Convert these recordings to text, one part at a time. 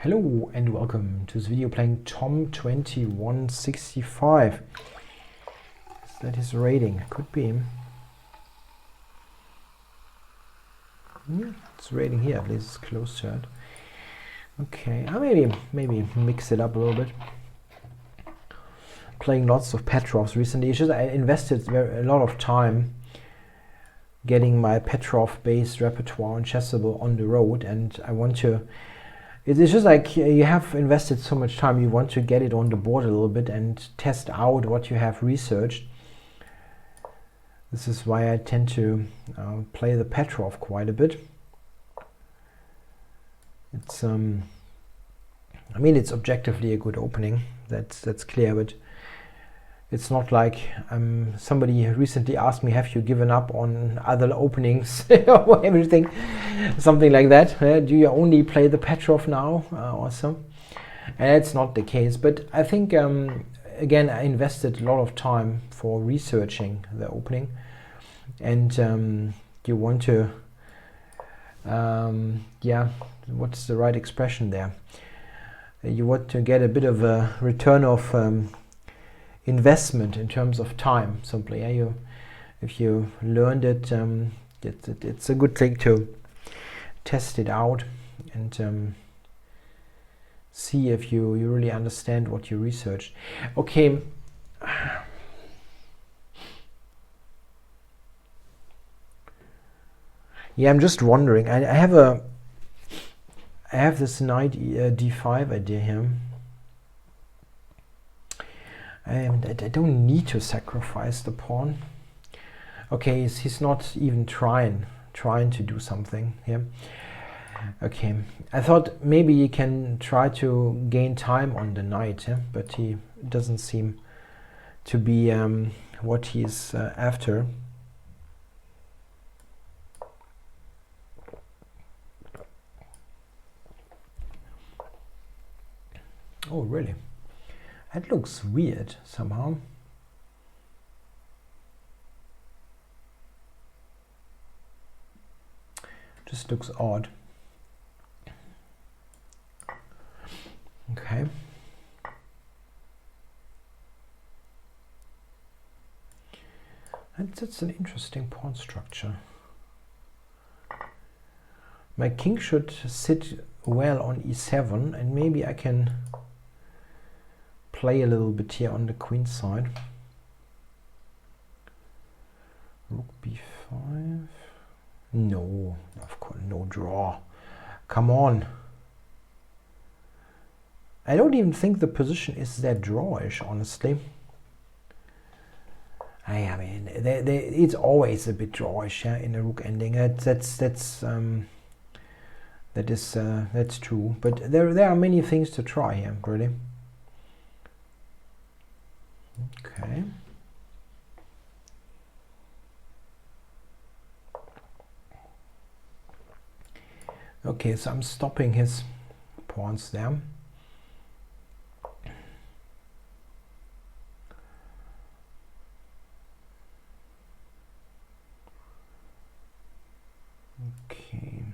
Hello and welcome to this video playing tom2165. Is that his rating? Could be. Yeah, it's rating here, at least it's close to it. Okay, maybe mix it up a little bit. Playing lots of Petrovs recently. It's just I invested a lot of time getting my Petrov based repertoire on Chessable on the road, and I want to. It's just like you have invested so much time, you want to get it on the board a little bit and test out what you have researched. This is why I tend to play the Petrov quite a bit. It's I mean, it's objectively a good opening, that's clear, but it's not like somebody recently asked me, have you given up on other openings or everything, something like that. Do you only play the Petrov now or so? And it's not the case, but I think again I invested a lot of time for researching the opening, and you want to yeah, what's the right expression there? You want to get a bit of a return of investment in terms of time. Simply, if you learned it, it's a good thing to test it out and see if you really understand what you researched. Okay. Yeah, I'm just wondering. I have this knight d5 idea here. And I don't need to sacrifice the pawn. Okay, he's not even trying to do something here. Okay, I thought maybe he can try to gain time on the knight, but he doesn't seem to be what he's after. Oh, really? That looks weird somehow. Just looks odd. Okay. That's an interesting pawn structure. My king should sit well on e7, and maybe I can play a little bit here on the queen side. Rook b5. No, of course, no draw. Come on. I don't even think the position is that drawish, honestly. I mean, it's always a bit drawish, yeah, in a rook ending. That's true. But there are many things to try here, really. Okay. Okay, so I'm stopping his pawns there. Okay.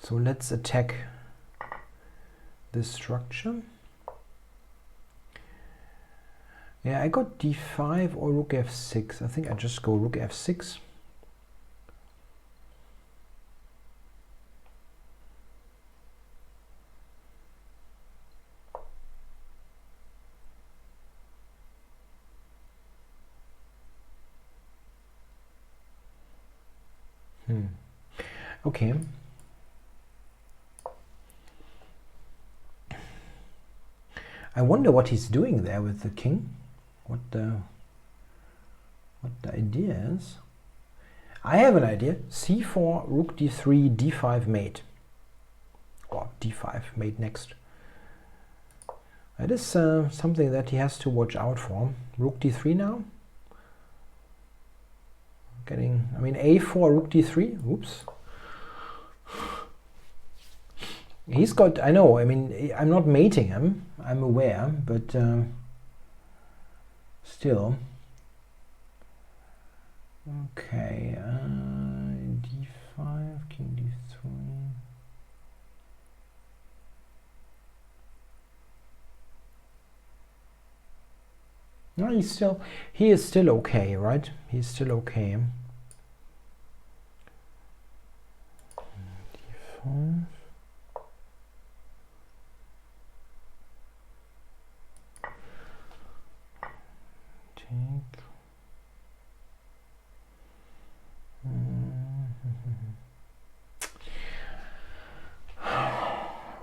So let's attack this structure. Yeah, I got d5 or rook f6. I think I just go rook f6. Okay. I wonder what he's doing there with the king. What the idea is. I have an idea. c4, rook d3, d5 mate. Or d5 mate next. That is something that he has to watch out for. Rook d3 now. I mean, a4, rook d3. Oops. He's got, I know, I mean, I'm not mating him, I'm aware, but still. Okay, d5, king d3. No, he is still okay, right? He's still okay. D5. Take.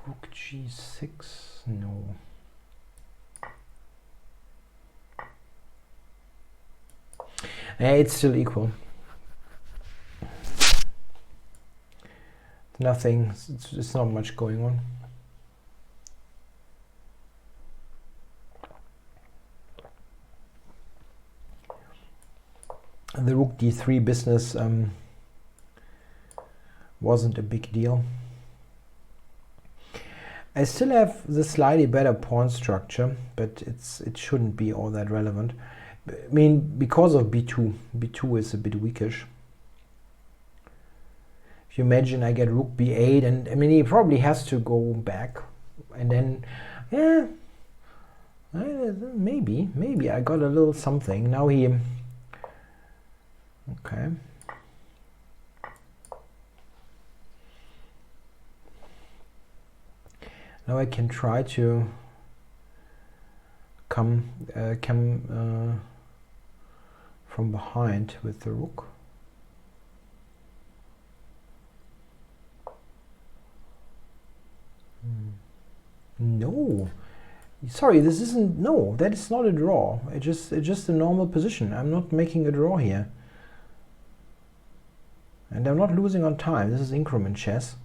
Rook G6. No. It's still equal. Nothing. It's not much going on. The Rook D3 business wasn't a big deal. I still have the slightly better pawn structure, but it shouldn't be all that relevant. I mean, because of b2. b2 is a bit weakish. If you imagine I get Rook b8, and I mean he probably has to go back, and then yeah, maybe I got a little something. Now he okay. Now I can try to come from behind with the Rook. No, sorry, this isn't. No, that is not a draw. It's just a normal position. I'm not making a draw here, and I'm not losing on time. This is increment chess.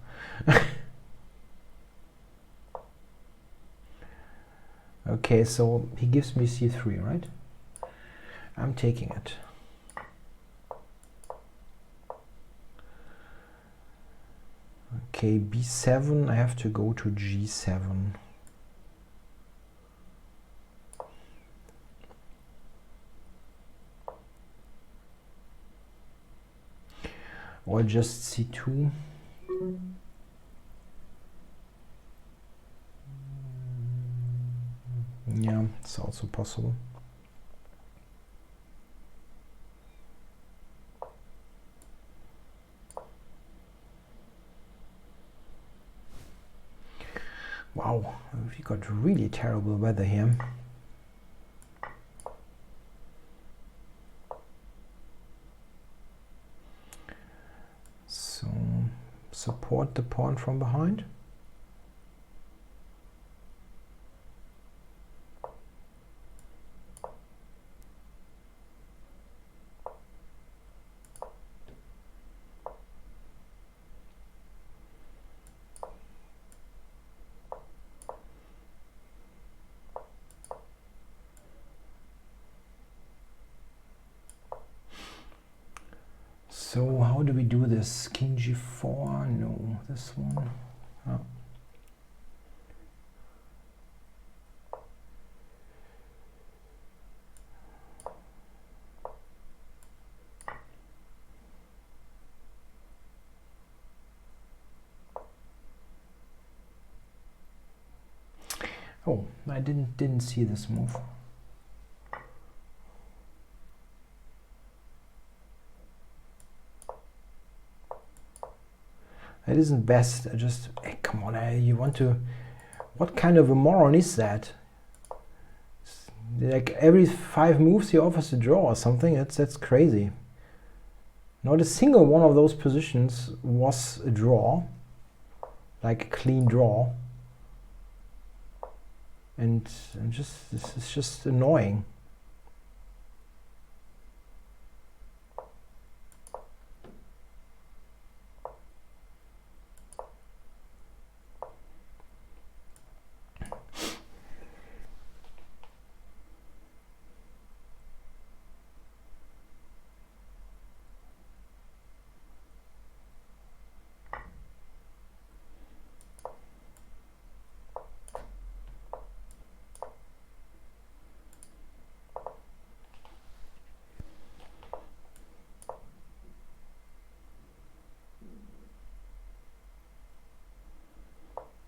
Okay, so he gives me c3, right? I'm taking it. Okay, b7, I have to go to g7. Or just c2. Yeah, it's also possible. Wow, we got really terrible weather here. So, support the pawn from behind. So how do we do this? King g4? No, this one. Oh. Oh, I didn't see this move. It isn't best. I just, hey, come on, you want to, what kind of a moron is that? Like every 5 moves he offers a draw or something. That's crazy. Not a single one of those positions was a draw, like a clean draw. And just, this is just annoying.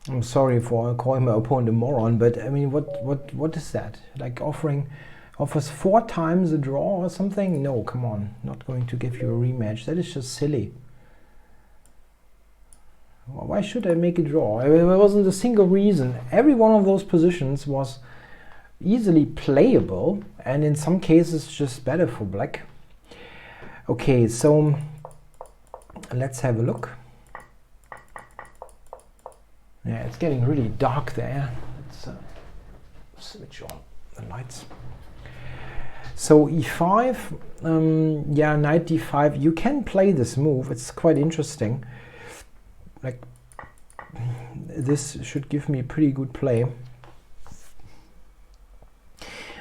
I'm sorry for calling my opponent a moron, but I mean, what is that? Like offering offers 4 times a draw or something. No, come on, not going to give you a rematch. That is just silly. Why should I make a draw? There wasn't a single reason. Every one of those positions was easily playable, and in some cases just better for black. Okay, so let's have a look. Yeah, it's getting really dark there. Let's switch on the lights. So e5, yeah, knight d5. You can play this move. It's quite interesting. Like, this should give me pretty good play.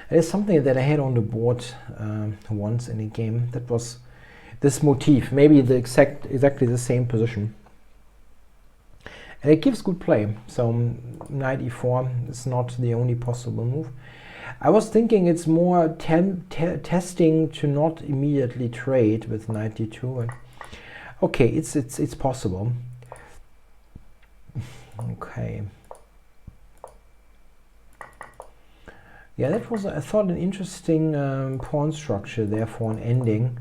There's something that I had on the board once in a game. That was this motif, maybe the exactly the same position. And it gives good play. So knight e4 is not the only possible move. I was thinking it's more testing to not immediately trade with knight d2. And okay, it's possible. Okay. Yeah, that was, I thought, an interesting pawn structure there for an ending.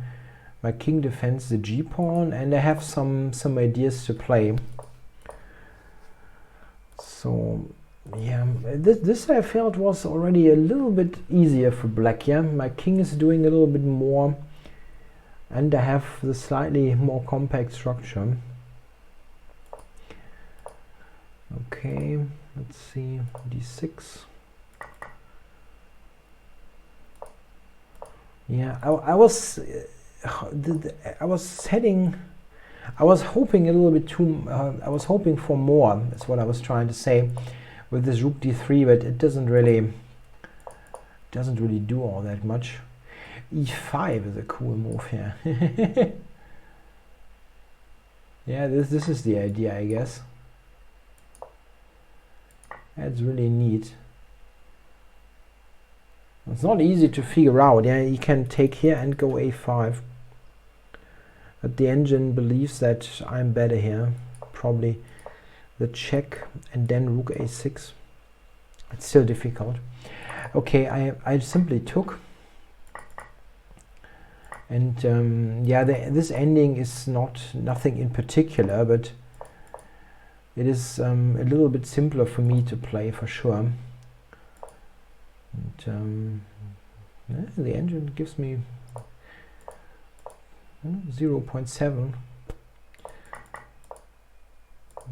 My king defends the g pawn, and I have some ideas to play. So yeah, this I felt was already a little bit easier for black. Yeah, my king is doing a little bit more, and I have the slightly more compact structure. Okay, let's see, d6. Yeah, I was hoping a little bit too. I was hoping for more. That's what I was trying to say with this rook d3, but it doesn't really do all that much. e5 is a cool move here. Yeah, this is the idea, I guess. That's really neat. It's not easy to figure out. Yeah, you can take here and go a5. But the engine believes that I'm better here. Probably the check and then rook a6. It's still difficult. Okay, I simply took. And yeah, this ending is nothing in particular, but it is a little bit simpler for me to play for sure. And yeah, the engine gives me 0.7.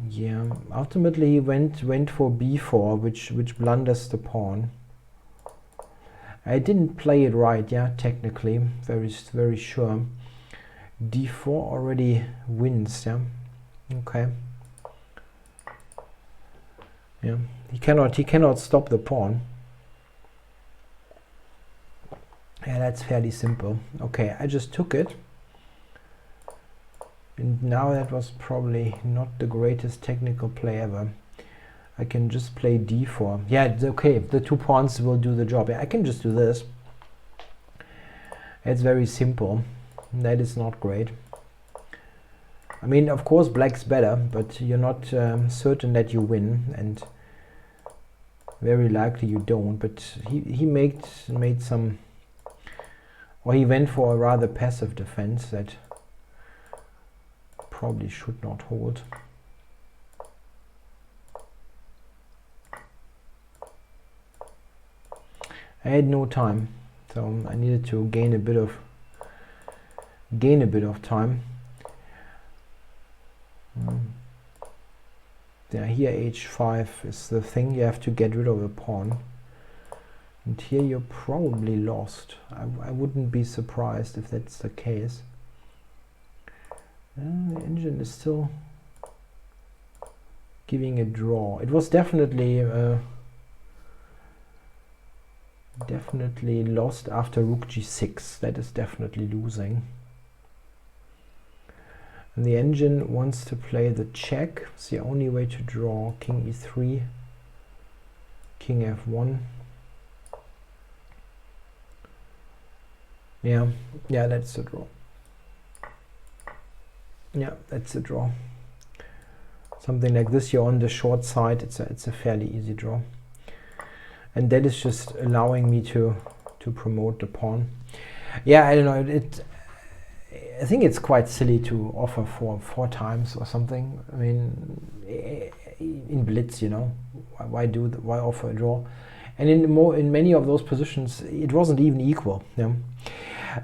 Yeah, ultimately he went for b4, which blunders the pawn. I didn't play it right, yeah, technically, very sure. d4 already wins, yeah. Okay. Yeah, he cannot stop the pawn. Yeah, that's fairly simple. Okay, I just took it. And now that was probably not the greatest technical play ever. I can just play d4. Yeah, it's okay. The 2 pawns will do the job. Yeah, I can just do this. It's very simple. That is not great. I mean, of course, black's better, but you're not certain that you win, and very likely you don't. But he made some. Or he went for a rather passive defense that probably should not hold. I had no time, so I needed to gain a bit of time. Yeah, here h5 is the thing. You have to get rid of a pawn. And here you're probably lost. I wouldn't be surprised if that's the case. The engine is still giving a draw. It was definitely lost after rook g6. That is definitely losing. And the engine wants to play the check. It's the only way to draw. King e3, king f1. Yeah, that's a draw. Yeah, that's a draw. Something like this, you're on the short side. It's a fairly easy draw, and that is just allowing me to to promote the pawn. Yeah, I don't know. I think it's quite silly to offer for 4 times or something. I mean, in Blitz, you know, why offer a draw? And in many of those positions, it wasn't even equal. Yeah.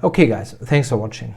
Okay, guys, thanks for watching.